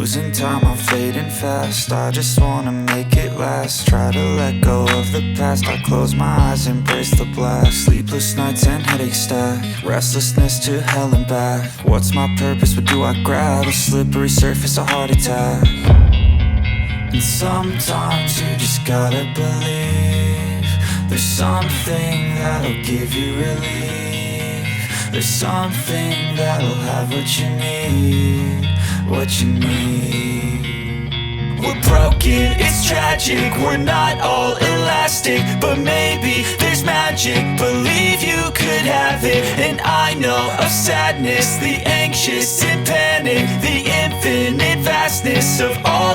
losing time, I'm fading fast. I just wanna make it last. Try to let go of the past. I close my eyes, embrace the blast. Sleepless nights and headaches stack. Restlessness to hell and back. What's my purpose? What do I grab? A slippery surface, a heart attack. And sometimes you just gotta believe there's something that'll give you relief. There's something that'll have what you need, what you need. We're broken, it's tragic, we're not all elastic, but maybe there's magic, believe you could have it. And I know of sadness, the anxious and panic, the infinite vastness of all